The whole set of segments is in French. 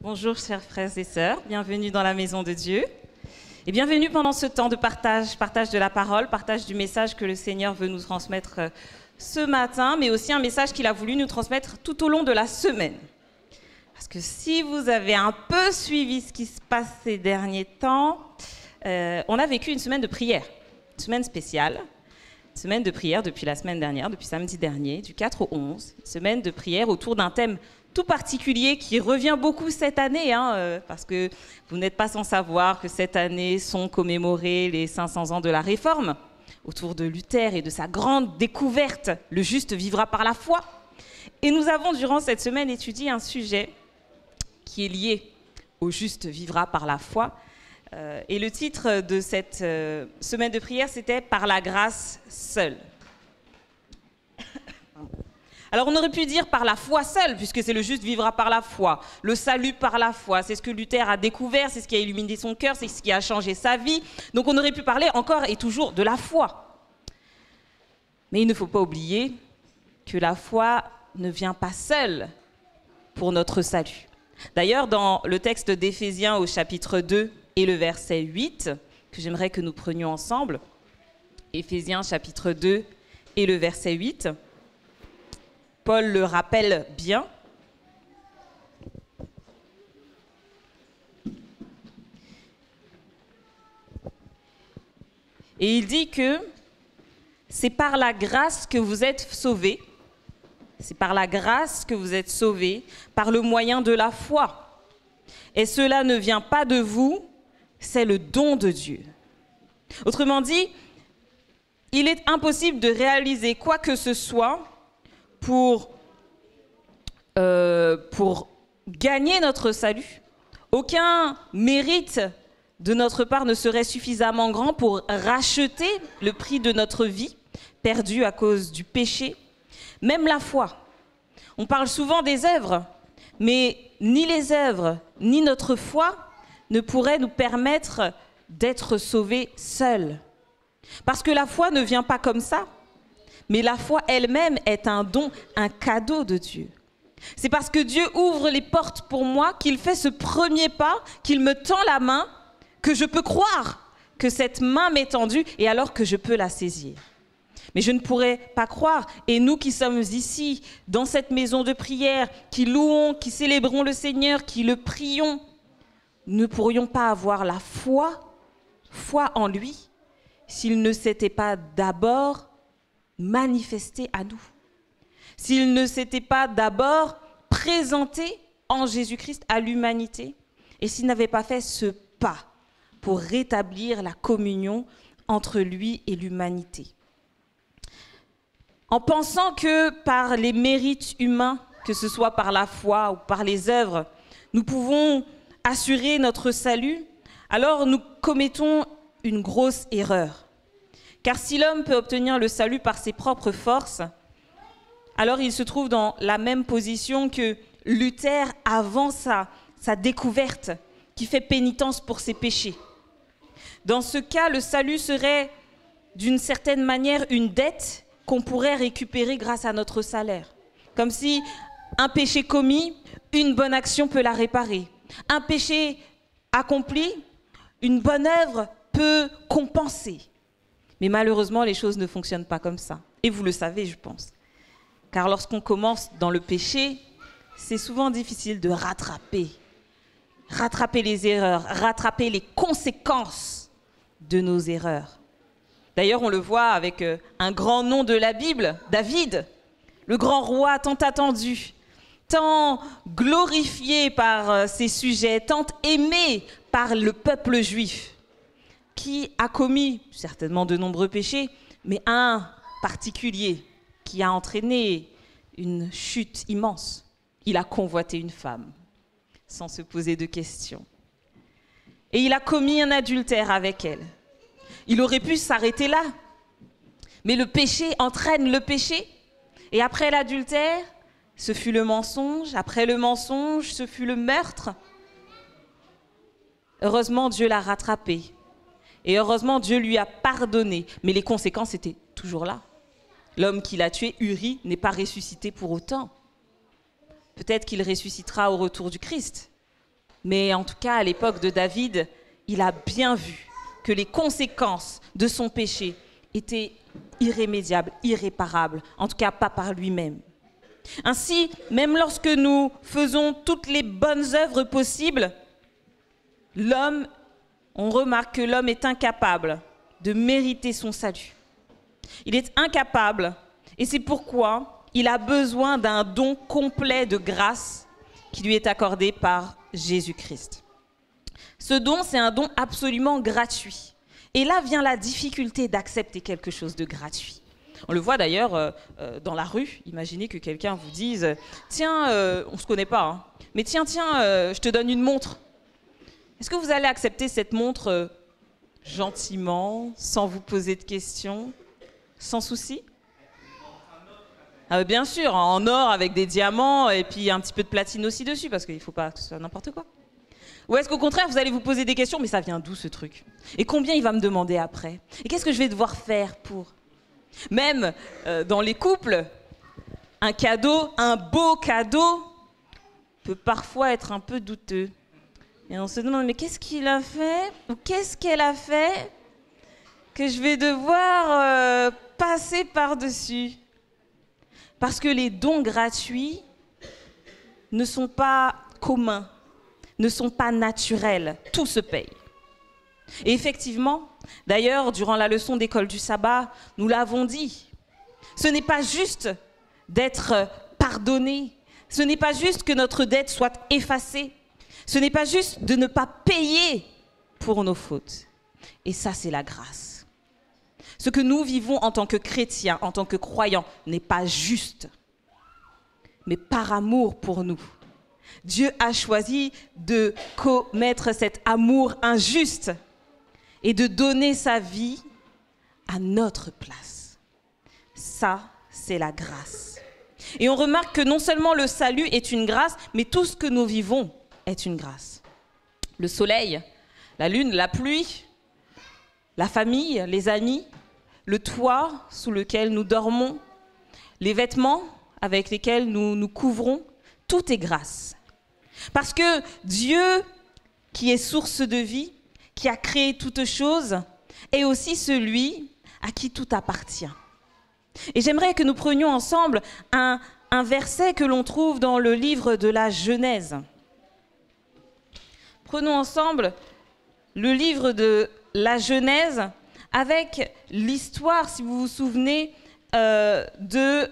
Bonjour chers frères et sœurs, bienvenue dans la maison de Dieu et bienvenue pendant ce temps de partage de la parole, partage du message que le Seigneur veut nous transmettre ce matin, mais aussi un message qu'il a voulu nous transmettre tout au long de la semaine. Parce que si vous avez un peu suivi ce qui se passe ces derniers temps, on a vécu une semaine de prière, une semaine spéciale, une semaine de prière depuis la semaine dernière, depuis samedi dernier, du 4 au 11, une semaine de prière autour d'un thème tout particulier qui revient beaucoup cette année, parce que vous n'êtes pas sans savoir que cette année sont commémorés les 500 ans de la Réforme, autour de Luther et de sa grande découverte, le juste vivra par la foi. Et nous avons durant cette semaine étudié un sujet qui est lié au juste vivra par la foi. Et le titre de cette semaine de prière, c'était « Par la grâce seule ». Alors on aurait pu dire par la foi seule, puisque c'est le juste vivra par la foi, le salut par la foi, c'est ce que Luther a découvert, c'est ce qui a illuminé son cœur, c'est ce qui a changé sa vie. Donc on aurait pu parler encore et toujours de la foi. Mais il ne faut pas oublier que la foi ne vient pas seule pour notre salut. D'ailleurs, dans le texte d'Éphésiens au chapitre 2 et le verset 8, que j'aimerais que nous prenions ensemble, Éphésiens chapitre 2 et le verset 8, Paul le rappelle bien. Et il dit que c'est par la grâce que vous êtes sauvés. C'est par la grâce que vous êtes sauvés, par le moyen de la foi. Et cela ne vient pas de vous, c'est le don de Dieu. Autrement dit, il est impossible de réaliser quoi que ce soit pour gagner notre salut. Aucun mérite de notre part ne serait suffisamment grand pour racheter le prix de notre vie, perdue à cause du péché. Même la foi. On parle souvent des œuvres, mais ni les œuvres, ni notre foi ne pourraient nous permettre d'être sauvés seuls. Parce que la foi ne vient pas comme ça. Mais la foi elle-même est un don, un cadeau de Dieu. C'est parce que Dieu ouvre les portes pour moi, qu'il fait ce premier pas, qu'il me tend la main, que je peux croire que cette main m'est tendue et alors que je peux la saisir. Mais je ne pourrais pas croire, et nous qui sommes ici, dans cette maison de prière, qui louons, qui célébrons le Seigneur, qui le prions, ne pourrions pas avoir la foi en lui, s'il ne s'était pas d'abord manifesté à nous. S'il ne s'était pas d'abord présenté en Jésus-Christ à l'humanité et s'il n'avait pas fait ce pas pour rétablir la communion entre lui et l'humanité. En pensant que par les mérites humains, que ce soit par la foi ou par les œuvres, nous pouvons assurer notre salut, alors nous commettons une grosse erreur. Car si l'homme peut obtenir le salut par ses propres forces, alors il se trouve dans la même position que Luther avant sa découverte, qui fait pénitence pour ses péchés. Dans ce cas, le salut serait d'une certaine manière une dette qu'on pourrait récupérer grâce à notre salaire. Comme si un péché commis, une bonne action peut la réparer. Un péché accompli, une bonne œuvre peut compenser. Mais malheureusement, les choses ne fonctionnent pas comme ça. Et vous le savez, je pense. Car lorsqu'on commence dans le péché, c'est souvent difficile de rattraper les erreurs, rattraper les conséquences de nos erreurs. D'ailleurs, on le voit avec un grand nom de la Bible, David, le grand roi tant attendu, tant glorifié par ses sujets, tant aimé par le peuple juif, qui a commis certainement de nombreux péchés, mais un particulier qui a entraîné une chute immense. Il a convoité une femme, sans se poser de questions. Et il a commis un adultère avec elle. Il aurait pu s'arrêter là, mais le péché entraîne le péché. Et après l'adultère, ce fut le mensonge. Après le mensonge, ce fut le meurtre. Heureusement, Dieu l'a rattrapé. Et heureusement, Dieu lui a pardonné. Mais les conséquences étaient toujours là. L'homme qui l'a tué, Uri, n'est pas ressuscité pour autant. Peut-être qu'il ressuscitera au retour du Christ. Mais en tout cas, à l'époque de David, il a bien vu que les conséquences de son péché étaient irrémédiables, irréparables, en tout cas pas par lui-même. Ainsi, même lorsque nous faisons toutes les bonnes œuvres possibles, on remarque que l'homme est incapable de mériter son salut. Il est incapable, et c'est pourquoi il a besoin d'un don complet de grâce qui lui est accordé par Jésus-Christ. Ce don, c'est un don absolument gratuit. Et là vient la difficulté d'accepter quelque chose de gratuit. On le voit d'ailleurs dans la rue. Imaginez que quelqu'un vous dise « Tiens, on ne se connaît pas, hein, mais tiens, je te donne une montre. » Est-ce que vous allez accepter cette montre gentiment, sans vous poser de questions, sans souci? Bien sûr, en or avec des diamants et puis un petit peu de platine aussi dessus, parce qu'il ne faut pas que ce soit n'importe quoi. Ou est-ce qu'au contraire, vous allez vous poser des questions, mais ça vient d'où ce truc? Et combien il va me demander après? Et qu'est-ce que je vais devoir faire pour? Même dans les couples, un cadeau, un beau cadeau, peut parfois être un peu douteux. Et on se demande, mais qu'est-ce qu'il a fait? Ou qu'est-ce qu'elle a fait que je vais devoir passer par-dessus? Parce que les dons gratuits ne sont pas communs, ne sont pas naturels. Tout se paye. Et effectivement, d'ailleurs, durant la leçon d'école du sabbat, nous l'avons dit, ce n'est pas juste d'être pardonné, ce n'est pas juste que notre dette soit effacée, ce n'est pas juste de ne pas payer pour nos fautes. Et ça, c'est la grâce. Ce que nous vivons en tant que chrétiens, en tant que croyants, n'est pas juste, mais par amour pour nous. Dieu a choisi de commettre cet amour injuste et de donner sa vie à notre place. Ça, c'est la grâce. Et on remarque que non seulement le salut est une grâce, mais tout ce que nous vivons est une grâce. Le soleil, la lune, la pluie, la famille, les amis, le toit sous lequel nous dormons, les vêtements avec lesquels nous nous couvrons, tout est grâce. Parce que Dieu, qui est source de vie, qui a créé toutes choses, est aussi celui à qui tout appartient. Et j'aimerais que nous prenions ensemble un verset que l'on trouve dans le livre de la Genèse. Prenons ensemble le livre de la Genèse avec l'histoire, si vous vous souvenez, de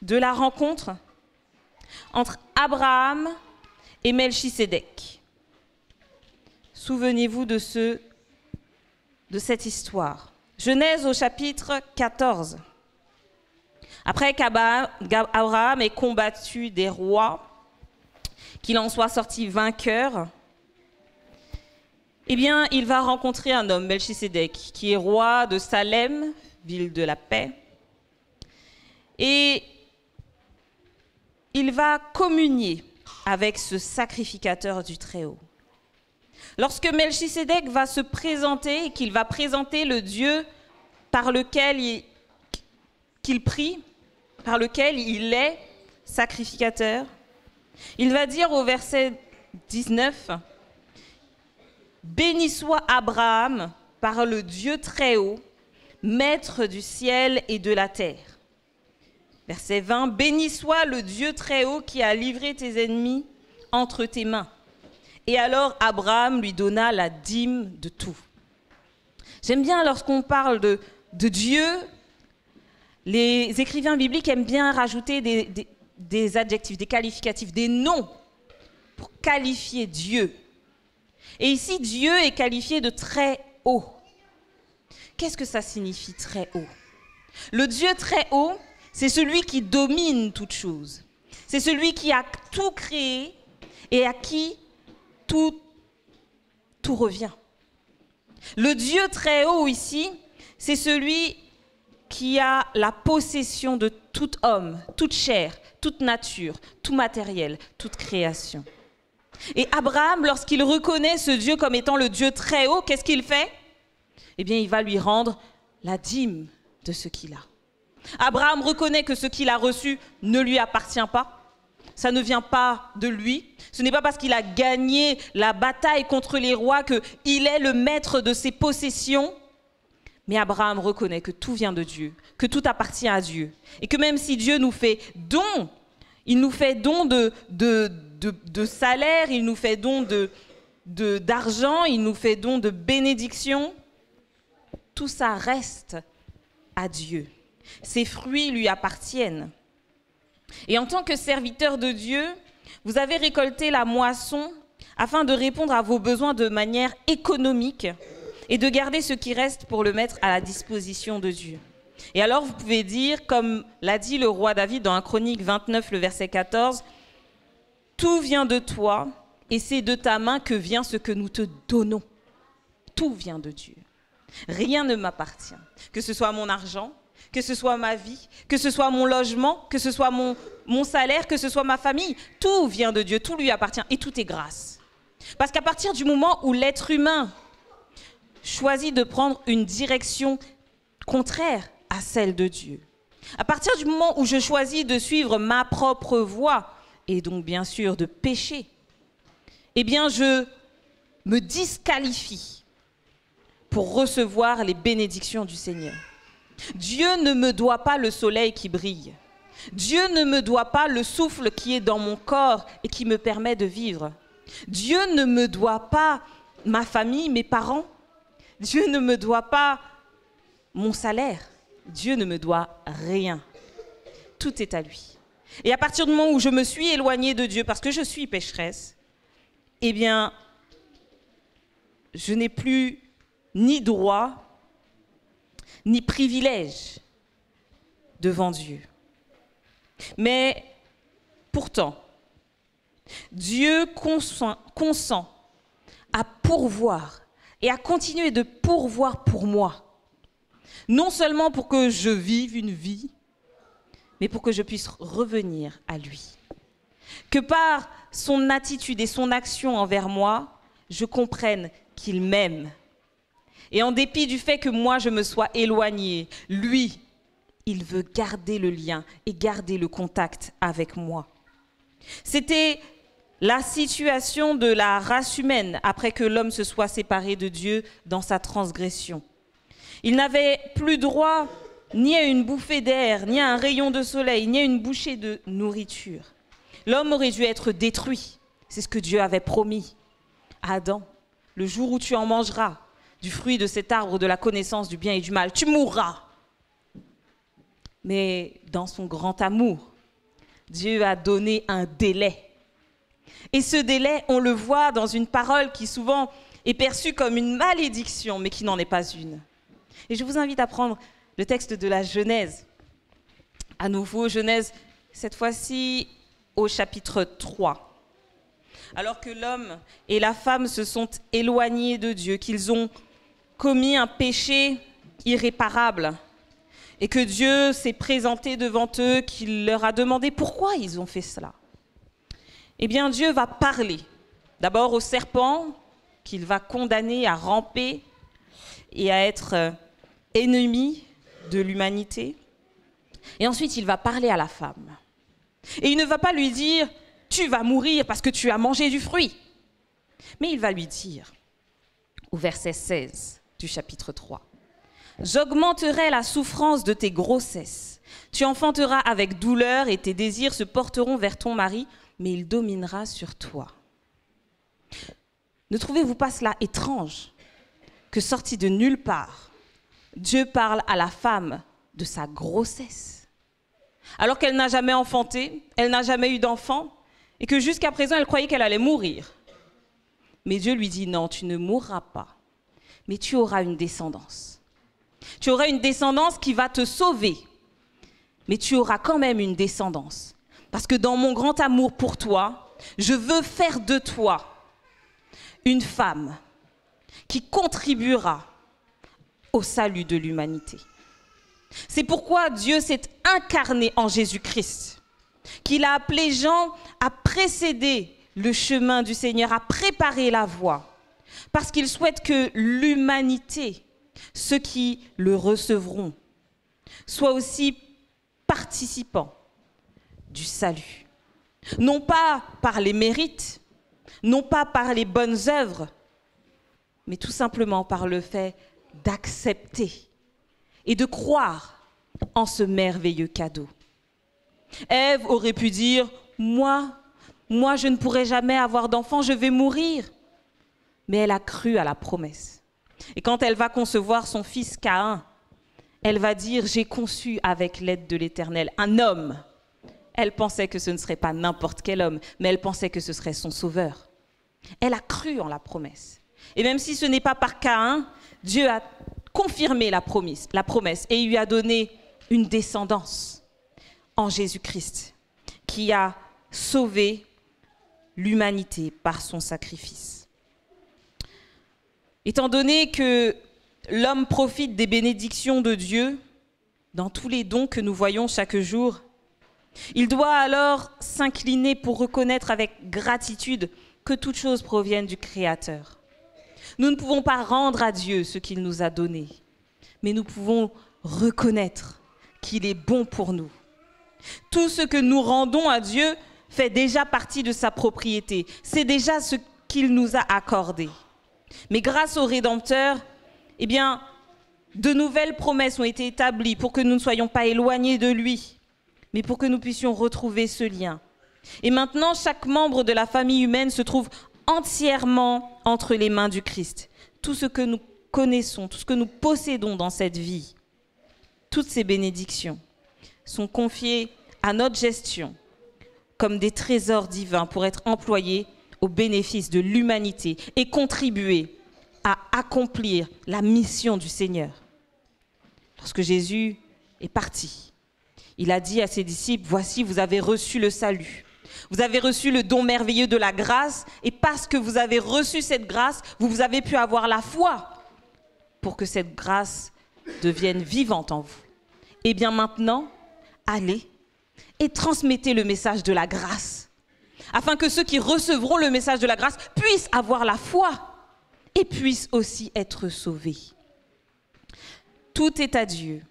la rencontre entre Abraham et Melchisédek. Souvenez-vous de cette histoire. Genèse au chapitre 14. Après qu'Abraham ait combattu des rois, qu'il en soit sorti vainqueur, eh bien, il va rencontrer un homme, Melchisédek, qui est roi de Salem, ville de la paix. Et il va communier avec ce sacrificateur du Très-Haut. Lorsque Melchisédek va se présenter et qu'il va présenter le Dieu par lequel qu'il prie, par lequel il est sacrificateur, il va dire au verset 19, « Béni soit Abraham par le Dieu Très-Haut, maître du ciel et de la terre. » Verset 20, « Béni soit le Dieu Très-Haut qui a livré tes ennemis entre tes mains. » Et alors Abraham lui donna la dîme de tout. J'aime bien lorsqu'on parle de Dieu, les écrivains bibliques aiment bien rajouter des adjectifs, des qualificatifs, des noms pour qualifier Dieu. Et ici, Dieu est qualifié de très haut. Qu'est-ce que ça signifie très haut? Le Dieu très haut, c'est celui qui domine toute chose. C'est celui qui a tout créé et à qui tout revient. Le Dieu très haut ici, c'est celui qui a la possession de tout homme, toute chair, toute nature, tout matériel, toute création. Et Abraham, lorsqu'il reconnaît ce Dieu comme étant le Dieu très haut, qu'est-ce qu'il fait? Eh bien, il va lui rendre la dîme de ce qu'il a. Abraham reconnaît que ce qu'il a reçu ne lui appartient pas. Ça ne vient pas de lui. Ce n'est pas parce qu'il a gagné la bataille contre les rois qu'il est le maître de ses possessions. Mais Abraham reconnaît que tout vient de Dieu, que tout appartient à Dieu. Et que même si Dieu nous fait don, il nous fait don de salaire, il nous fait don d'argent, il nous fait don de bénédiction. Tout ça reste à Dieu. Ses fruits lui appartiennent. Et en tant que serviteur de Dieu, vous avez récolté la moisson afin de répondre à vos besoins de manière économique et de garder ce qui reste pour le mettre à la disposition de Dieu. Et alors vous pouvez dire, comme l'a dit le roi David dans 1 Chronique 29, le verset 14, « Tout vient de toi et c'est de ta main que vient ce que nous te donnons. » Tout vient de Dieu. Rien ne m'appartient, que ce soit mon argent, que ce soit ma vie, que ce soit mon logement, que ce soit mon salaire, que ce soit ma famille. Tout vient de Dieu, tout lui appartient et tout est grâce. Parce qu'à partir du moment où l'être humain choisit de prendre une direction contraire à celle de Dieu, à partir du moment où je choisis de suivre ma propre voie et donc bien sûr de pécher, eh bien je me disqualifie pour recevoir les bénédictions du Seigneur. Dieu ne me doit pas le soleil qui brille. Dieu ne me doit pas le souffle qui est dans mon corps et qui me permet de vivre. Dieu ne me doit pas ma famille, mes parents. Dieu ne me doit pas mon salaire. Dieu ne me doit rien. Tout est à lui. Et à partir du moment où je me suis éloignée de Dieu parce que je suis pécheresse, eh bien, je n'ai plus ni droit ni privilège devant Dieu. Mais pourtant, Dieu consent à pourvoir et à continuer de pourvoir pour moi. Non seulement pour que je vive une vie, mais pour que je puisse revenir à lui. Que par son attitude et son action envers moi, je comprenne qu'il m'aime. Et en dépit du fait que moi, je me sois éloignée, lui, il veut garder le lien et garder le contact avec moi. C'était la situation de la race humaine après que l'homme se soit séparé de Dieu dans sa transgression. Il n'avait plus droit ni à une bouffée d'air, ni à un rayon de soleil, ni à une bouchée de nourriture. L'homme aurait dû être détruit. C'est ce que Dieu avait promis à Adam. Le jour où tu en mangeras du fruit de cet arbre de la connaissance du bien et du mal, tu mourras. Mais dans son grand amour, Dieu a donné un délai. Et ce délai, on le voit dans une parole qui souvent est perçue comme une malédiction, mais qui n'en est pas une. Et je vous invite à prendre le texte de la Genèse. À nouveau, Genèse, cette fois-ci au chapitre 3. Alors que l'homme et la femme se sont éloignés de Dieu, qu'ils ont commis un péché irréparable, et que Dieu s'est présenté devant eux, qu'il leur a demandé pourquoi ils ont fait cela. Eh bien, Dieu va parler d'abord au serpent, qu'il va condamner à ramper et à être ennemi de l'humanité. Et ensuite, il va parler à la femme. Et il ne va pas lui dire « tu vas mourir parce que tu as mangé du fruit ». Mais il va lui dire, au verset 16 du chapitre 3, « J'augmenterai la souffrance de tes grossesses. Tu enfanteras avec douleur et tes désirs se porteront vers ton mari, mais il dominera sur toi. » Ne trouvez-vous pas cela étrange que sorti de nulle part, Dieu parle à la femme de sa grossesse, alors qu'elle n'a jamais enfanté, elle n'a jamais eu d'enfant, et que jusqu'à présent, elle croyait qu'elle allait mourir. Mais Dieu lui dit, non, tu ne mourras pas, mais tu auras une descendance. Tu auras une descendance qui va te sauver, mais tu auras quand même une descendance. Parce que dans mon grand amour pour toi, je veux faire de toi une femme qui contribuera au salut de l'humanité. C'est pourquoi Dieu s'est incarné en Jésus-Christ, qu'il a appelé Jean à précéder le chemin du Seigneur, à préparer la voie, parce qu'il souhaite que l'humanité, ceux qui le recevront, soient aussi participants du salut. Non pas par les mérites, non pas par les bonnes œuvres, mais tout simplement par le fait d'accepter et de croire en ce merveilleux cadeau. Ève aurait pu dire, moi, je ne pourrai jamais avoir d'enfant, je vais mourir. Mais elle a cru à la promesse. Et quand elle va concevoir son fils Caïn, elle va dire, j'ai conçu avec l'aide de l'Éternel un homme. Elle pensait que ce ne serait pas n'importe quel homme, mais elle pensait que ce serait son sauveur. Elle a cru en la promesse. Et même si ce n'est pas par Caïn, Dieu a confirmé la promesse et il lui a donné une descendance en Jésus-Christ qui a sauvé l'humanité par son sacrifice. Étant donné que l'homme profite des bénédictions de Dieu dans tous les dons que nous voyons chaque jour, il doit alors s'incliner pour reconnaître avec gratitude que toutes choses proviennent du Créateur. Nous ne pouvons pas rendre à Dieu ce qu'il nous a donné, mais nous pouvons reconnaître qu'il est bon pour nous. Tout ce que nous rendons à Dieu fait déjà partie de sa propriété. C'est déjà ce qu'il nous a accordé. Mais grâce au Rédempteur, eh bien, de nouvelles promesses ont été établies pour que nous ne soyons pas éloignés de lui, mais pour que nous puissions retrouver ce lien. Et maintenant, chaque membre de la famille humaine se trouve entièrement entre les mains du Christ. Tout ce que nous connaissons, tout ce que nous possédons dans cette vie, toutes ces bénédictions sont confiées à notre gestion comme des trésors divins pour être employés au bénéfice de l'humanité et contribuer à accomplir la mission du Seigneur. Lorsque Jésus est parti, il a dit à ses disciples, « Voici, vous avez reçu le salut. Vous avez reçu le don merveilleux de la grâce et parce que vous avez reçu cette grâce, vous avez pu avoir la foi pour que cette grâce devienne vivante en vous. Et bien maintenant, allez et transmettez le message de la grâce afin que ceux qui recevront le message de la grâce puissent avoir la foi et puissent aussi être sauvés. Tout est à Dieu.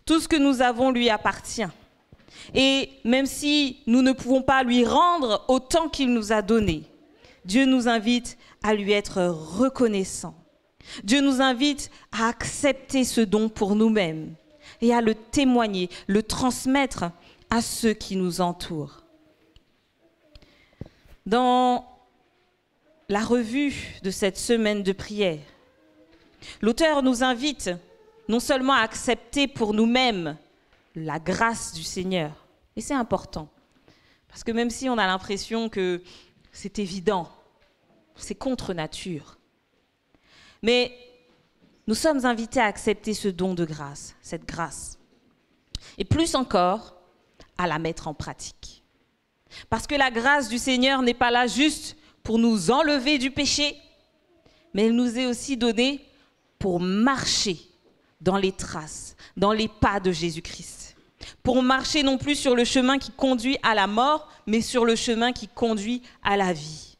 Tout ce que nous avons lui appartient. Et même si nous ne pouvons pas lui rendre autant qu'il nous a donné, Dieu nous invite à lui être reconnaissant. Dieu nous invite à accepter ce don pour nous-mêmes et à le témoigner, le transmettre à ceux qui nous entourent. Dans la revue de cette semaine de prière, l'auteur nous invite non seulement à accepter pour nous-mêmes la grâce du Seigneur, et c'est important, parce que même si on a l'impression que c'est évident, c'est contre nature, mais nous sommes invités à accepter ce don de grâce, cette grâce, et plus encore, à la mettre en pratique. Parce que la grâce du Seigneur n'est pas là juste pour nous enlever du péché, mais elle nous est aussi donnée pour marcher dans les traces, dans les pas de Jésus-Christ. Pour marcher non plus sur le chemin qui conduit à la mort, mais sur le chemin qui conduit à la vie.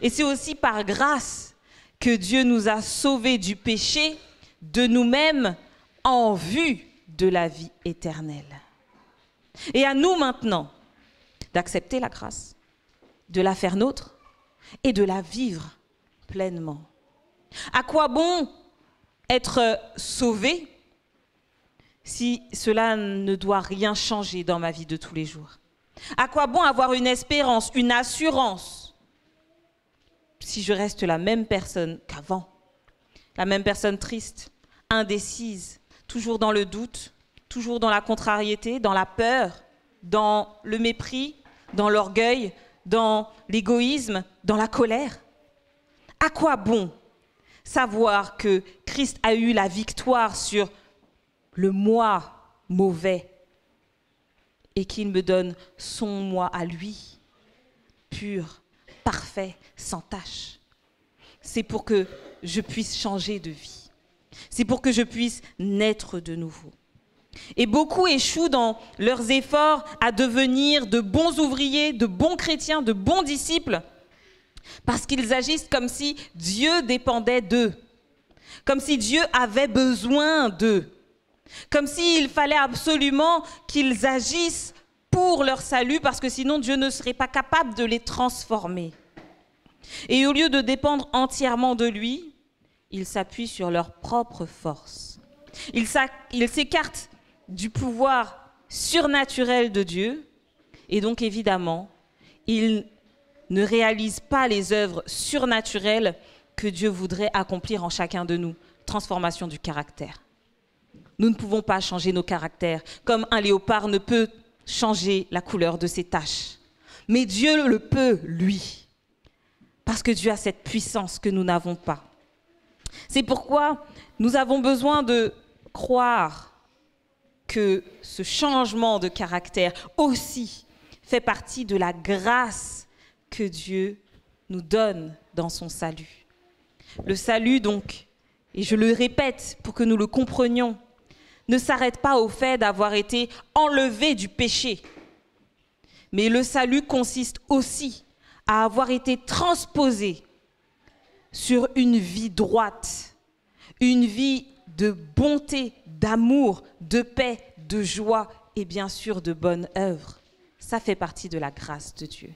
Et c'est aussi par grâce que Dieu nous a sauvés du péché, de nous-mêmes, en vue de la vie éternelle. Et à nous maintenant d'accepter la grâce, de la faire nôtre et de la vivre pleinement. À quoi bon être sauvé si cela ne doit rien changer dans ma vie de tous les jours? À quoi bon avoir une espérance, une assurance si je reste la même personne qu'avant? La même personne triste, indécise, toujours dans le doute, toujours dans la contrariété, dans la peur, dans le mépris, dans l'orgueil, dans l'égoïsme, dans la colère. À quoi bon savoir que Christ a eu la victoire sur le moi mauvais et qu'il me donne son moi à lui, pur, parfait, sans tache? C'est pour que je puisse changer de vie. C'est pour que je puisse naître de nouveau. Et beaucoup échouent dans leurs efforts à devenir de bons ouvriers, de bons chrétiens, de bons disciples, parce qu'ils agissent comme si Dieu dépendait d'eux, comme si Dieu avait besoin d'eux. Comme s'il fallait absolument qu'ils agissent pour leur salut, parce que sinon Dieu ne serait pas capable de les transformer. Et au lieu de dépendre entièrement de lui, ils s'appuient sur leur propre force. Ils s'écartent du pouvoir surnaturel de Dieu, et donc évidemment, ils ne réalisent pas les œuvres surnaturelles que Dieu voudrait accomplir en chacun de nous. Transformation du caractère. Nous ne pouvons pas changer nos caractères, comme un léopard ne peut changer la couleur de ses taches. Mais Dieu le peut, lui, parce que Dieu a cette puissance que nous n'avons pas. C'est pourquoi nous avons besoin de croire que ce changement de caractère aussi fait partie de la grâce que Dieu nous donne dans son salut. Le salut, donc, et je le répète pour que nous le comprenions, ne s'arrête pas au fait d'avoir été enlevé du péché. Mais le salut consiste aussi à avoir été transposé sur une vie droite, une vie de bonté, d'amour, de paix, de joie et bien sûr de bonnes œuvres. Ça fait partie de la grâce de Dieu.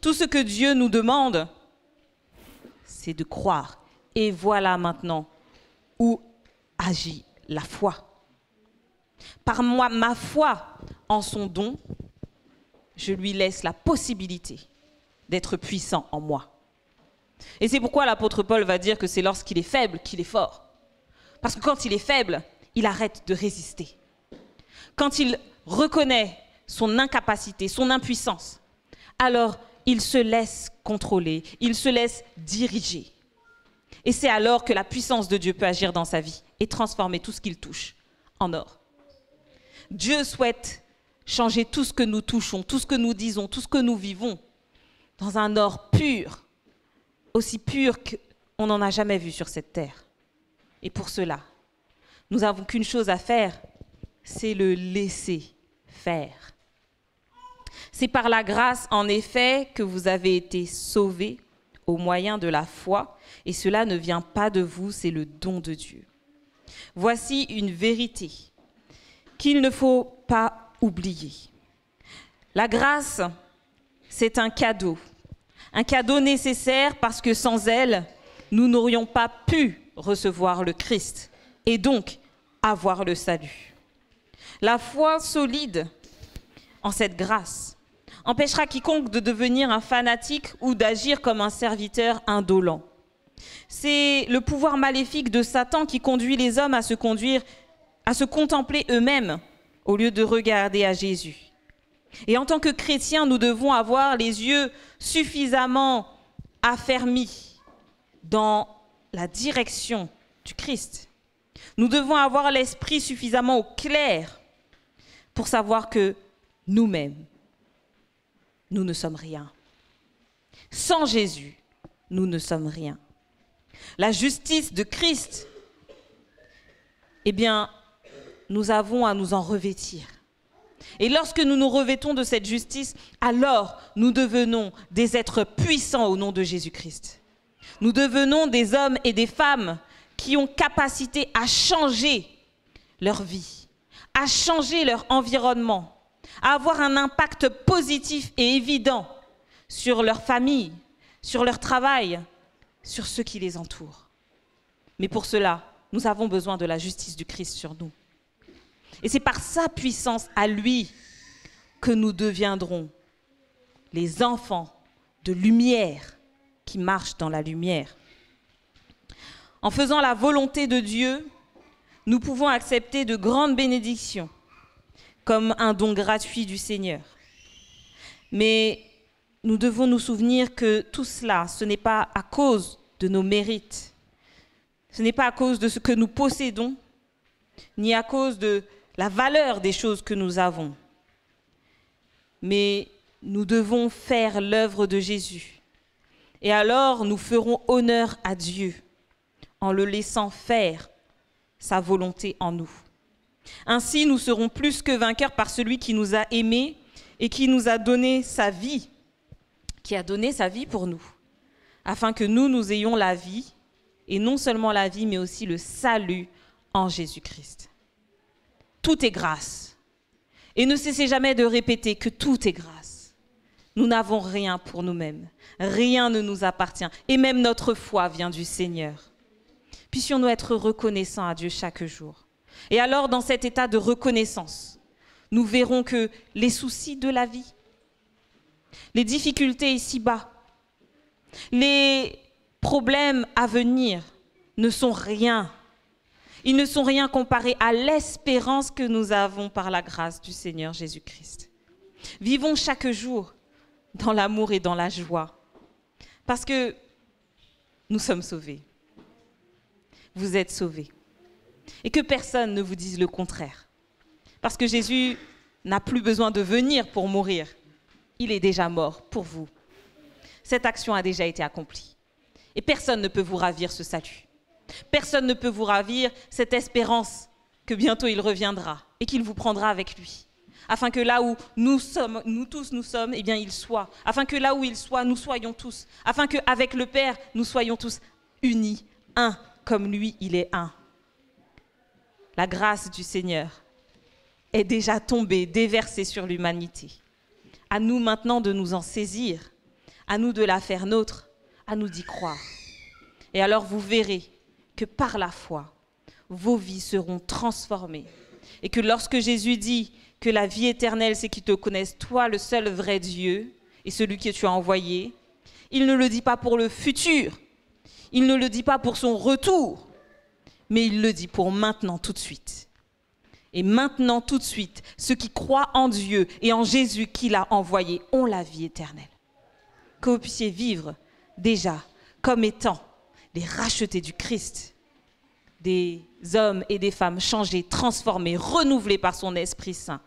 Tout ce que Dieu nous demande, c'est de croire. Et voilà maintenant où agit la foi. Par moi, ma foi en son don, je lui laisse la possibilité d'être puissant en moi. Et c'est pourquoi l'apôtre Paul va dire que c'est lorsqu'il est faible qu'il est fort. Parce que quand il est faible, il arrête de résister. Quand il reconnaît son incapacité, son impuissance, alors il se laisse contrôler, il se laisse diriger. Et c'est alors que la puissance de Dieu peut agir dans sa vie et transformer tout ce qu'il touche en or. Dieu souhaite changer tout ce que nous touchons, tout ce que nous disons, tout ce que nous vivons dans un or pur, aussi pur qu'on n'en a jamais vu sur cette terre. Et pour cela, nous n'avons qu'une chose à faire, c'est le laisser faire. C'est par la grâce, en effet, que vous avez été sauvés au moyen de la foi, et cela ne vient pas de vous, c'est le don de Dieu. Voici une vérité qu'il ne faut pas oublier. La grâce, c'est un cadeau nécessaire parce que sans elle, nous n'aurions pas pu recevoir le Christ et donc avoir le salut. La foi solide en cette grâce empêchera quiconque de devenir un fanatique ou d'agir comme un serviteur indolent. C'est le pouvoir maléfique de Satan qui conduit les hommes à se contempler eux-mêmes au lieu de regarder à Jésus. Et en tant que chrétiens, nous devons avoir les yeux suffisamment affermis dans la direction du Christ. Nous devons avoir l'esprit suffisamment au clair pour savoir que nous-mêmes, nous ne sommes rien. Sans Jésus, nous ne sommes rien. La justice de Christ, eh bien, nous avons à nous en revêtir. Et lorsque nous nous revêtons de cette justice, alors nous devenons des êtres puissants au nom de Jésus-Christ. Nous devenons des hommes et des femmes qui ont capacité à changer leur vie, à changer leur environnement, à avoir un impact positif et évident sur leur famille, sur leur travail, sur ceux qui les entourent. Mais pour cela, nous avons besoin de la justice du Christ sur nous. Et c'est par sa puissance à lui que nous deviendrons les enfants de lumière qui marchent dans la lumière. En faisant la volonté de Dieu, nous pouvons accepter de grandes bénédictions comme un don gratuit du Seigneur. Mais nous devons nous souvenir que tout cela, ce n'est pas à cause de nos mérites, ce n'est pas à cause de ce que nous possédons, ni à cause de la valeur des choses que nous avons. Mais nous devons faire l'œuvre de Jésus. Et alors, nous ferons honneur à Dieu en le laissant faire sa volonté en nous. Ainsi, nous serons plus que vainqueurs par celui qui nous a aimés et qui nous a donné sa vie, qui a donné sa vie pour nous, afin que nous ayons la vie, et non seulement la vie, mais aussi le salut en Jésus-Christ. tout est grâce. Et ne cessez jamais de répéter que tout est grâce. Nous n'avons rien pour nous-mêmes. Rien ne nous appartient. Et même notre foi vient du Seigneur. Puissions-nous être reconnaissants à Dieu chaque jour. Et alors, dans cet état de reconnaissance, nous verrons que les soucis de la vie, les difficultés ici-bas, les problèmes à venir ne sont rien. Ils ne sont rien comparés à l'espérance que nous avons par la grâce du Seigneur Jésus-Christ. Vivons chaque jour dans l'amour et dans la joie, parce que nous sommes sauvés. Vous êtes sauvés. Et que personne ne vous dise le contraire. Parce que Jésus n'a plus besoin de venir pour mourir. Il est déjà mort pour vous. Cette action a déjà été accomplie. Et personne ne peut vous ravir ce salut. Personne ne peut vous ravir cette espérance que bientôt il reviendra et qu'il vous prendra avec lui. Afin que là où nous sommes, eh bien il soit. Afin que là où il soit, nous soyons tous. Afin qu'avec le Père, nous soyons tous unis, un, comme lui, il est un. La grâce du Seigneur est déjà tombée, déversée sur l'humanité. À nous maintenant de nous en saisir, à nous de la faire nôtre, à nous d'y croire. Et alors vous verrez que par la foi, vos vies seront transformées. Et que lorsque Jésus dit que la vie éternelle, c'est qu'ils te connaissent, toi, le seul vrai Dieu, et celui que tu as envoyé, il ne le dit pas pour le futur, il ne le dit pas pour son retour, mais il le dit pour maintenant, tout de suite. Et maintenant, tout de suite, ceux qui croient en Dieu et en Jésus qu'il a envoyé ont la vie éternelle. Que vous puissiez vivre déjà comme étant les rachetés du Christ, des hommes et des femmes changés, transformés, renouvelés par son Esprit Saint.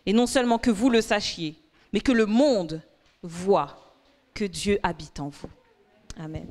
Et non seulement que vous le sachiez, mais que le monde voit que Dieu habite en vous. Amen.